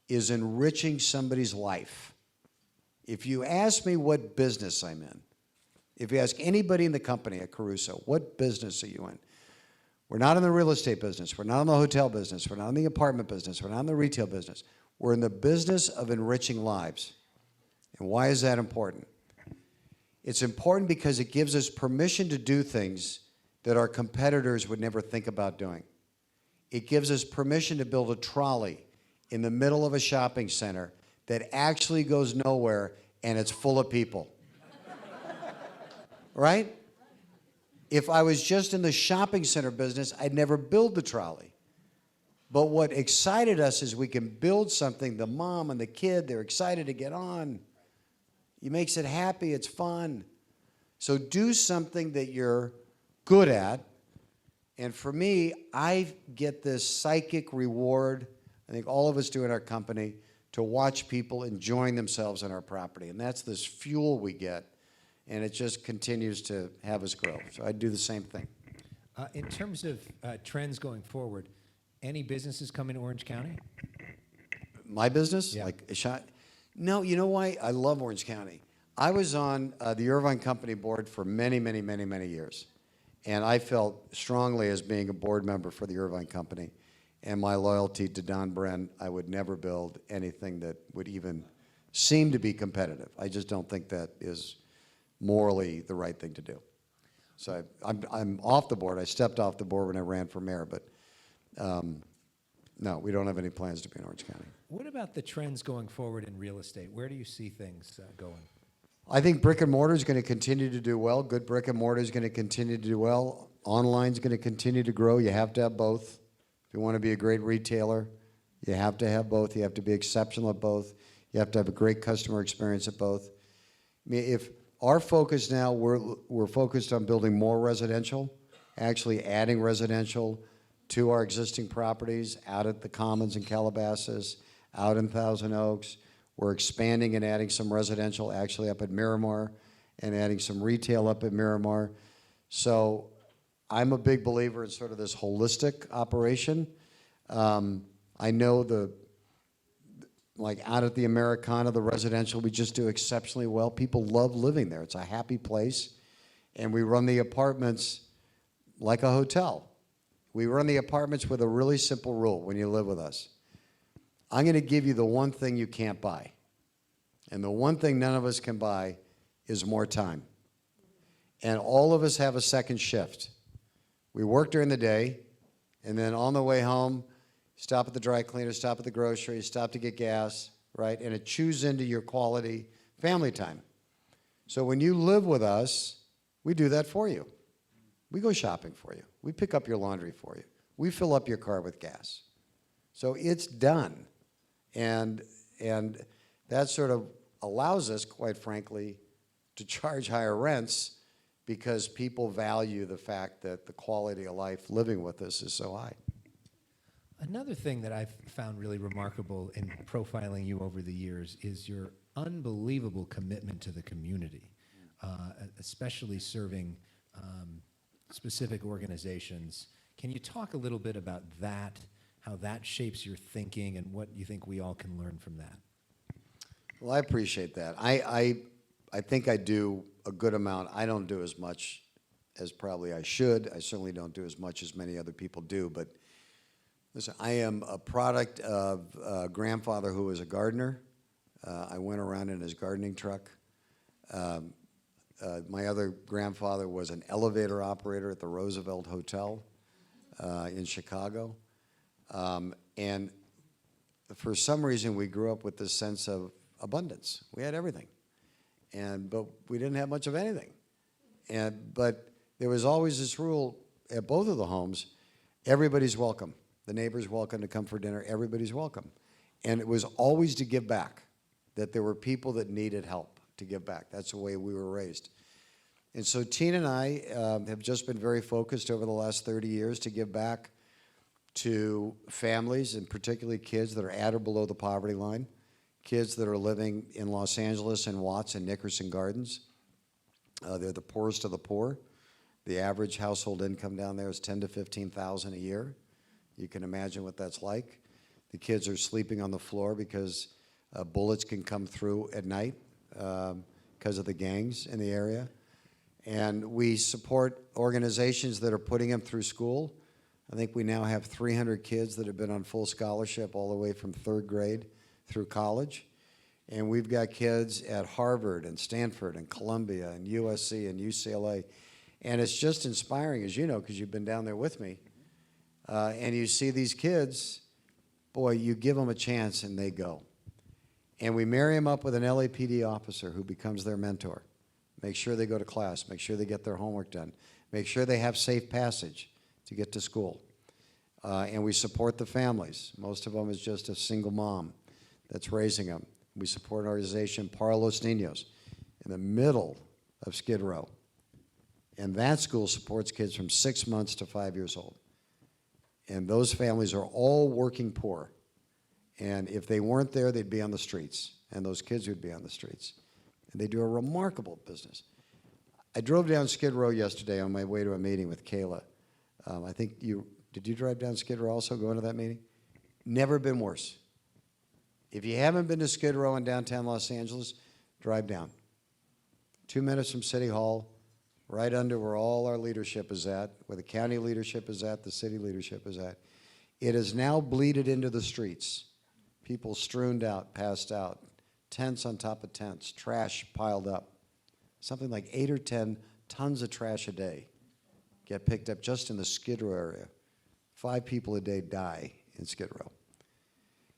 is enriching somebody's life. If you ask me what business I'm in, if you ask anybody in the company at Caruso, what business are you in? We're not in the real estate business. We're not in the hotel business. We're not in the apartment business. We're not in the retail business. We're in the business of enriching lives. And why is that important? It's important because it gives us permission to do things that our competitors would never think about doing. It gives us permission to build a trolley in the middle of a shopping center that actually goes nowhere and it's full of people. Right? If I was just in the shopping center business, I'd never build the trolley. But what excited us is we can build something, the mom and the kid, they're excited to get on. It makes it happy, it's fun. So do something that you're good at. And for me, I get this psychic reward, I think all of us do in our company, to watch people enjoying themselves on our property. And that's this fuel we get. And it just continues to have us grow. So I do the same thing. In terms of trends going forward, any businesses coming to Orange County? My business? Yeah. Like a shot? No, you know why? I love Orange County. I was on the Irvine Company board for many, many, many, many years. And I felt strongly as being a board member for the Irvine Company and my loyalty to Don Bren, I would never build anything that would even seem to be competitive. I just don't think that is morally the right thing to do. So I'm off the board. I stepped off the board when I ran for mayor, but no, we don't have any plans to be in Orange County. What about the trends going forward in real estate? Where do you see things going? I think brick and mortar is going to continue to do well. Good brick and mortar is going to continue to do well. Online is going to continue to grow. You have to have both. If you want to be a great retailer, you have to have both. You have to be exceptional at both. You have to have a great customer experience at both. I mean, if our focus now, we're focused on building more residential, actually adding residential to our existing properties out at the Commons in Calabasas, out in Thousand Oaks. We're expanding and adding some residential actually up at Miramar and adding some retail up at Miramar. So I'm a big believer in sort of this holistic operation. I know like out at the Americana, the residential, we just do exceptionally well. People love living there. It's a happy place. And we run the apartments like a hotel. We run the apartments with a really simple rule when you live with us. I'm going to give you the one thing you can't buy. And the one thing none of us can buy is more time. And all of us have a second shift. We work during the day, and then on the way home, stop at the dry cleaner, stop at the grocery, stop to get gas, right? And it chews into your quality family time. So when you live with us, we do that for you. We go shopping for you. We pick up your laundry for you. We fill up your car with gas. So it's done. And that sort of allows us, quite frankly, to charge higher rents because people value the fact that the quality of life living with us is so high. Another thing that I've found really remarkable in profiling you over the years is your unbelievable commitment to the community, especially serving specific organizations. Can you talk a little bit about that, how that shapes your thinking, and what you think we all can learn from that? Well, I appreciate that. I think I do a good amount. I don't do as much as probably I should. I certainly don't do as much as many other people do, but listen, I am a product of a grandfather who was a gardener. I went around in his gardening truck. My other grandfather was an elevator operator at the Roosevelt Hotel in Chicago. And for some reason, we grew up with this sense of abundance. We had everything. But we didn't have much of anything. But there was always this rule at both of the homes, everybody's welcome. The neighbor's welcome to come for dinner. Everybody's welcome. And it was always to give back, that there were people that needed help to give back. That's the way we were raised. And so Tina and I have just been very focused over the last 30 years to give back to families, and particularly kids that are at or below the poverty line, kids that are living in Los Angeles and Watts and Nickerson Gardens. They're the poorest of the poor. The average household income down there is $10,000 to $15,000 a year. You can imagine what that's like. The kids are sleeping on the floor because bullets can come through at night because of the gangs in the area. And we support organizations that are putting them through school. I think we now have 300 kids that have been on full scholarship all the way from third grade through college. And we've got kids at Harvard and Stanford and Columbia and USC and UCLA. And it's just inspiring, as you know, because you've been down there with me. And you see these kids, boy, you give them a chance and they go. And we marry them up with an LAPD officer who becomes their mentor. Make sure they go to class, make sure they get their homework done, make sure they have safe passage to get to school. And we support the families. Most of them is just a single mom that's raising them. We support an organization, Para Los Niños, in the middle of Skid Row. And that school supports kids from 6 months to 5 years old. And those families are all working poor. And if they weren't there, they'd be on the streets. And those kids would be on the streets. And they do a remarkable business. I drove down Skid Row yesterday on my way to a meeting with Kayla. I think did you drive down Skid Row also, going to that meeting? Never been worse. If you haven't been to Skid Row in downtown Los Angeles, drive down. 2 minutes from City Hall, right under where all our leadership is at, where the county leadership is at, the city leadership is at. It is now bleeded into the streets. People strewn out, passed out, tents on top of tents, trash piled up. Something like 8 or 10 tons of trash a day get picked up just in the Skid Row area. 5 people a day die in Skid Row.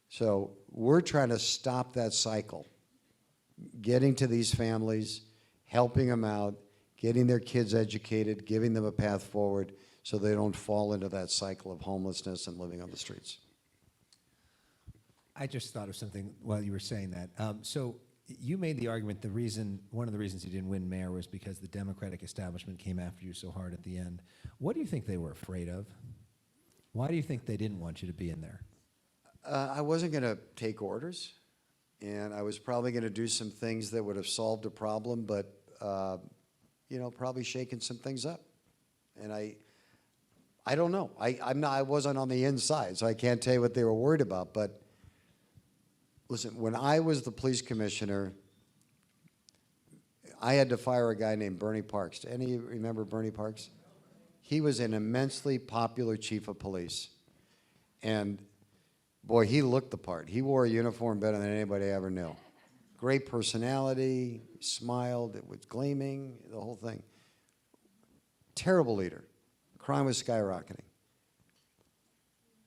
So we're trying to stop that cycle getting to these families, helping them out, getting their kids educated, giving them a path forward so they don't fall into that cycle of homelessness and living on the streets. I just thought of something while you were saying that. So you made the argument one of the reasons you didn't win mayor was because the Democratic establishment came after you so hard at the end. What do you think they were afraid of? Why do you think they didn't want you to be in there? I wasn't going to take orders, and I was probably going to do some things that would have solved a problem, but probably shaken some things up. And I don't know. I wasn't on the inside, so I can't tell you what they were worried about. But listen, when I was the police commissioner, I had to fire a guy named Bernie Parks. Do any of you remember Bernie Parks? He was an immensely popular chief of police. And boy, he looked the part. He wore a uniform better than anybody I ever knew. Great personality, smiled, it was gleaming, the whole thing. Terrible leader. Crime was skyrocketing.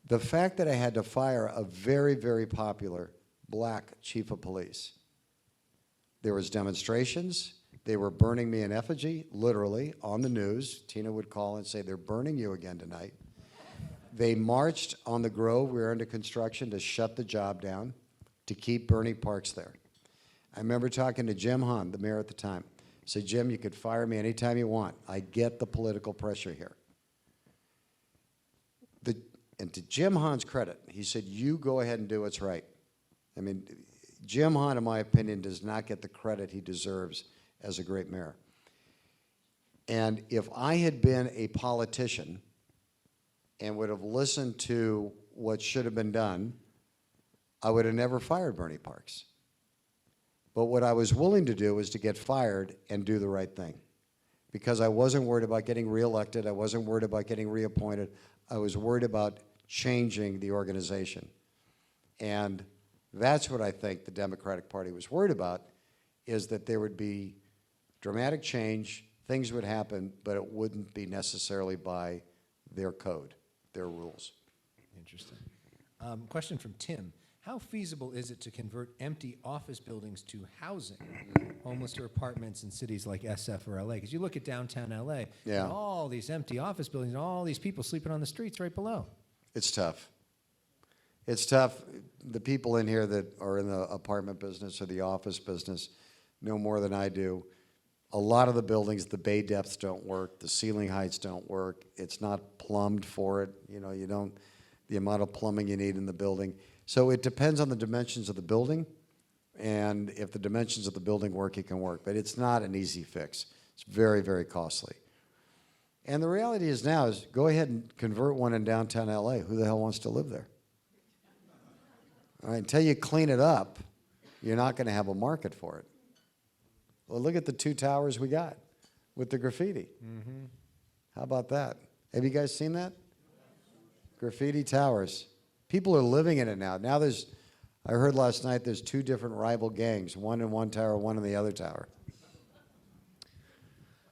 The fact that I had to fire a very, very popular black chief of police. There was demonstrations. They were burning me in effigy, literally, on the news. Tina would call and say, they're burning you again tonight. They marched on the Grove, we were under construction, to shut the job down, to keep Bernie Parks there. I remember talking to Jim Hahn, the mayor at the time. I said, Jim, you could fire me anytime you want. I get the political pressure here. And to Jim Hahn's credit, he said, you go ahead and do what's right. I mean, Jim Hahn, in my opinion, does not get the credit he deserves as a great mayor. And if I had been a politician and would have listened to what should have been done, I would have never fired Bernie Parks. But what I was willing to do was to get fired and do the right thing. Because I wasn't worried about getting reelected, I wasn't worried about getting reappointed, I was worried about changing the organization. And that's what I think the Democratic Party was worried about, is that there would be dramatic change, things would happen, but it wouldn't be necessarily by their code, their rules. Interesting. Question from Tim. How feasible is it to convert empty office buildings to housing, homeless to apartments in cities like SF or LA? Because you look at downtown LA, Yeah. and all these empty office buildings, and all these people sleeping on the streets right below. It's tough. It's tough. The people in here that are in the apartment business or the office business know more than I do. A lot of the buildings, the bay depths don't work, the ceiling heights don't work, it's not plumbed for it, you don't, the amount of plumbing you need in the building. So it depends on the dimensions of the building, and if the dimensions of the building work, it can work, but it's not an easy fix. It's very, very costly. And the reality is now is go ahead and convert one in downtown LA. Who the hell wants to live there? All right, until you clean it up, you're not going to have a market for it. Well, look at the 2 towers we got with the graffiti. Mm-hmm. How about that? Have you guys seen that? Graffiti towers. People are living in it now. Now I heard last night there's 2 different rival gangs, one in one tower, one in the other tower.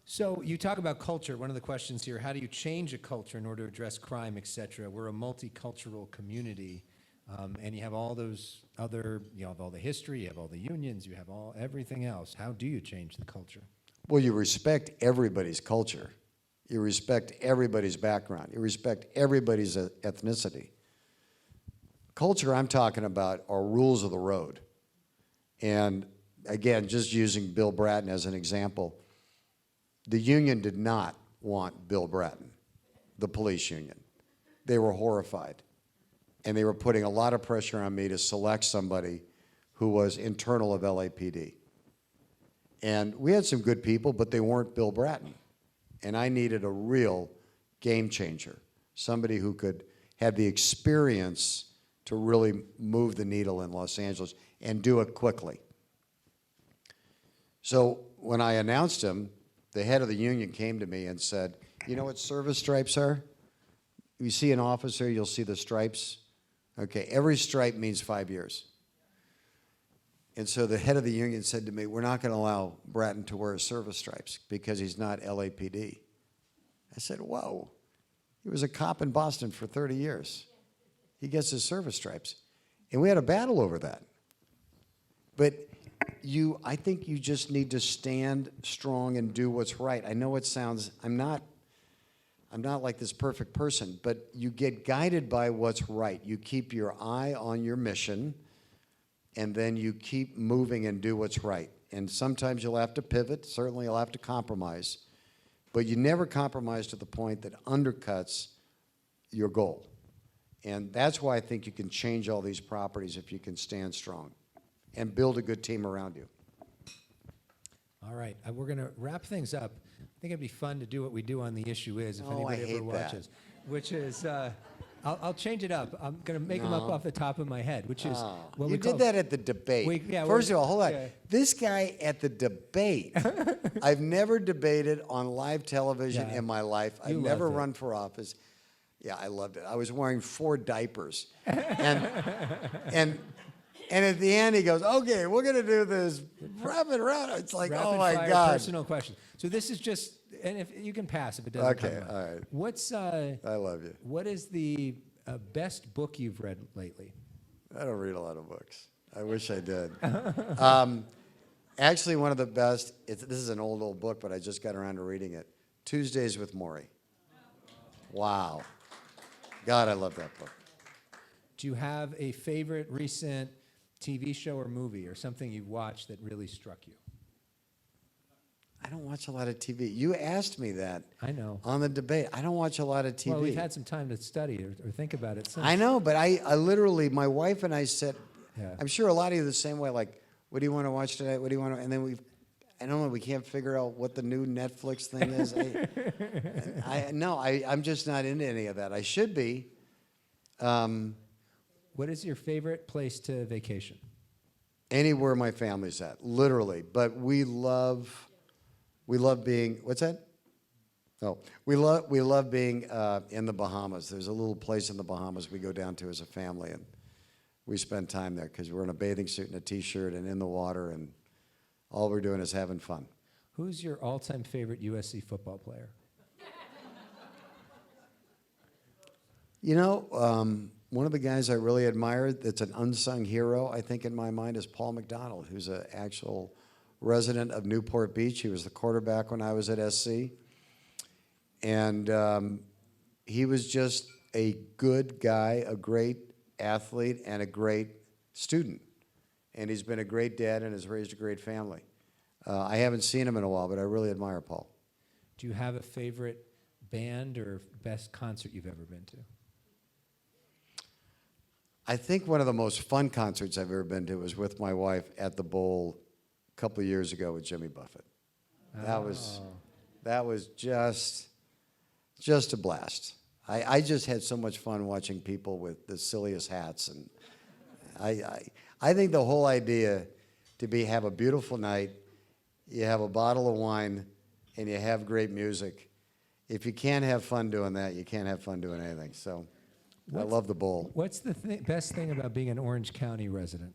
So you talk about culture. One of the questions here, how do you change a culture in order to address crime, et cetera? We're a multicultural community, and you have all those other, you have all the history, you have all the unions, you have everything else. How do you change the culture? Well, you respect everybody's culture. You respect everybody's background. You respect everybody's ethnicity. Culture I'm talking about are rules of the road. And again, just using Bill Bratton as an example, the union did not want Bill Bratton, the police union. They were horrified. And they were putting a lot of pressure on me to select somebody who was internal of LAPD. And we had some good people, but they weren't Bill Bratton. And I needed a real game changer, somebody who could have the experience to really move the needle in Los Angeles and do it quickly. So when I announced him, the head of the union came to me and said, you know what service stripes are? You see an officer, you'll see the stripes. Okay, every stripe means 5 years. And so the head of the union said to me, we're not going to allow Bratton to wear service stripes because he's not LAPD. I said, whoa. He was a cop in Boston for 30 years. He gets his service stripes. And we had a battle over that. But I think you just need to stand strong and do what's right. I know it sounds, I'm not like this perfect person, but you get guided by what's right. You keep your eye on your mission, and then you keep moving and do what's right. And sometimes you'll have to pivot, certainly you'll have to compromise, but you never compromise to the point that undercuts your goal. And that's why I think you can change all these properties if you can stand strong and build a good team around you. All right, we're going to wrap things up. I think it'd be fun to do what we do on The Issue Is, if Oh, I anybody ever hate that. watches, which is, I'll change it up. I'm going to make them up off the top of my head, which is what You we call, did that at the debate. Yeah, First of all, hold on. yeah. This guy at the debate, I've never debated on live television Yeah. in my life. I've You never loved it. run for office. Yeah, I loved it. I was wearing 4 diapers. And at the end, he goes, okay, we're going to do this rapid round. It's like, rapid oh, my fire God. personal question. So this is just, and if you can pass if it doesn't Okay, come up. all right. What's, I love you. what is the best book you've read lately? I don't read a lot of books. I wish I did. Actually, one of the best, this is an old book, but I just got around to reading it. Tuesdays with Morrie. Wow. God, I love that book. Do you have a favorite recent TV show or movie or something you've watched that really struck you? I don't watch a lot of TV. You asked me that I know. on the debate. I don't watch a lot of TV. Well, we've had some time to study or think about it since. I know, but I literally, my wife and I said, Yeah. I'm sure a lot of you are the same way, like, what do you want to watch tonight? What do you want to, and then I don't know, we can't figure out what the new Netflix thing is. I'm just not into any of that. I should be. What is your favorite place to vacation? Anywhere my family's at, literally. But we love being, what's that? Oh, we love being in the Bahamas. There's a little place in the Bahamas we go down to as a family, and we spend time there because we're in a bathing suit and a T-shirt and in the water, and all we're doing is having fun. Who's your all-time favorite USC football player? You know, one of the guys I really admire that's an unsung hero, I think, in my mind, is Paul McDonald, who's an actual resident of Newport Beach. He was the quarterback when I was at SC. And he was just a good guy, a great athlete, and a great student. And he's been a great dad and has raised a great family. I haven't seen him in a while, but I really admire Paul. Do you have a favorite band or best concert you've ever been to? I think one of the most fun concerts I've ever been to was with my wife at the Bowl a couple of years ago with Jimmy Buffett. That was just a blast. I just had so much fun watching people with the silliest hats, and I think the whole idea to have a beautiful night, you have a bottle of wine, and you have great music. If you can't have fun doing that, you can't have fun doing anything. So I love the Bowl. What's the best thing about being an Orange County resident?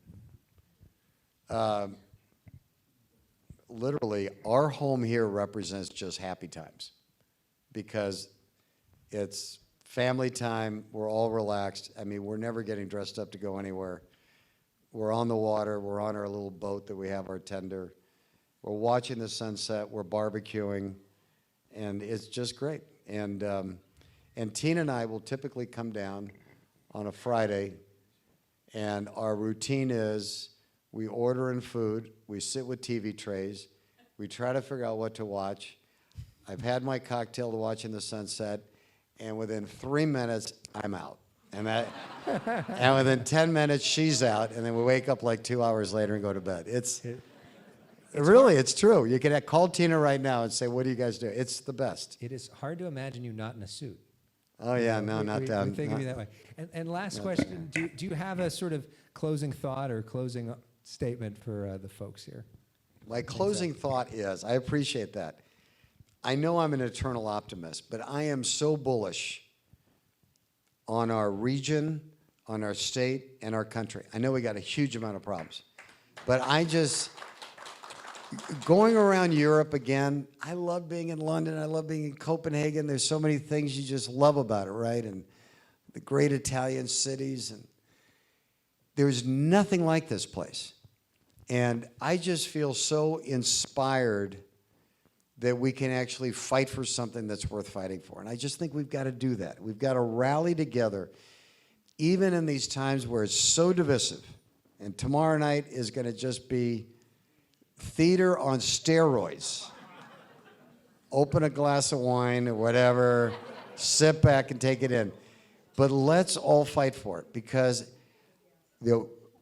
Literally, our home here represents just happy times because it's family time. We're all relaxed. I mean, we're never getting dressed up to go anywhere. We're on the water. We're on our little boat that we have, our tender. We're watching the sunset. We're barbecuing, and it's just great. And Tina and I will typically come down on a Friday, and our routine is we order in food, we sit with TV trays, we try to figure out what to watch. I've had my cocktail to watch in the sunset, and within 3 minutes, I'm out. And within 10 minutes, she's out, and then we wake up like 2 hours later and go to bed. It's true. You can call Tina right now and say, what do you guys do? It's the best. It is hard to imagine you not in a suit. Oh, yeah, no, not down. We think of you that way. And last question, do you have a sort of closing thought or closing statement for the folks here? My closing thought is, I appreciate that. I know I'm an eternal optimist, but I am so bullish on our region, on our state, and our country. I know we got a huge amount of problems, but going around Europe again, I love being in London, I love being in Copenhagen. There's so many things you just love about it, right? And the great Italian cities, and there's nothing like this place. And I just feel so inspired that we can actually fight for something that's worth fighting for. And I just think we've got to do that. We've got to rally together, even in these times where it's so divisive. And tomorrow night is going to just be theater on steroids. Open a glass of wine or whatever, sit back and take it in. But let's all fight for it, because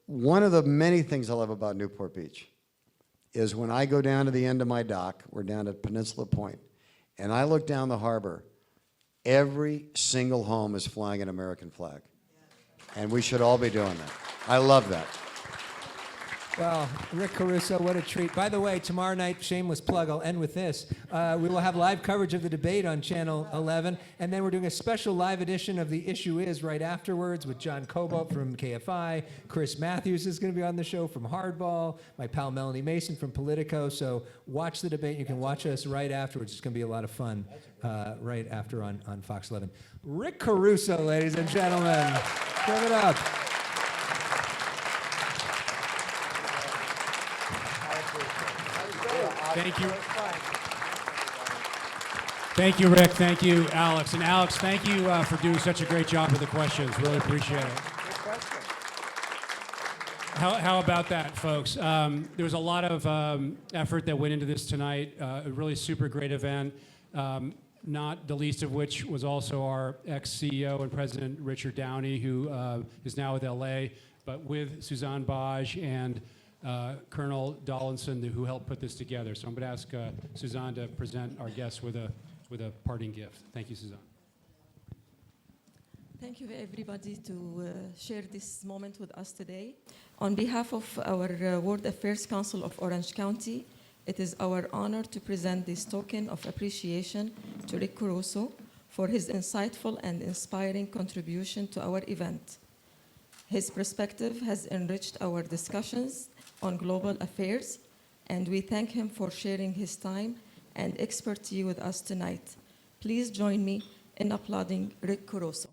one of the many things I love about Newport Beach is when I go down to the end of my dock, we're down at Peninsula Point, and I look down the harbor, every single home is flying an American flag. And we should all be doing that. I love that. Well, Rick Caruso, what a treat. By the way, tomorrow night, shameless plug, I'll end with this. We will have live coverage of the debate on Channel 11, and then we're doing a special live edition of The Issue Is right afterwards with John Cobalt from KFI. Chris Matthews is going to be on the show from Hardball, my pal Melanie Mason from Politico. So watch the debate. You can watch us right afterwards. It's going to be a lot of fun right after on Fox 11. Rick Caruso, ladies and gentlemen. Give it up. Thank you. Thank you, Rick. Thank you, Alex. And Alex, thank you for doing such a great job with the questions. Really appreciate it. How about that, folks? There was a lot of effort that went into this tonight. A really super great event. Not the least of which was also our ex-CEO and President Richard Downey, who is now with LA, but with Suzanne Baj and Colonel Dawlinson, who helped put this together. So I'm going to ask Suzanne to present our guests with a parting gift. Thank you, Suzanne. Thank you, everybody, to share this moment with us today. On behalf of our World Affairs Council of Orange County, it is our honor to present this token of appreciation to Rick Caruso for his insightful and inspiring contribution to our event. His perspective has enriched our discussions on global affairs, and we thank him for sharing his time and expertise with us tonight. Please join me in applauding Rick Caruso.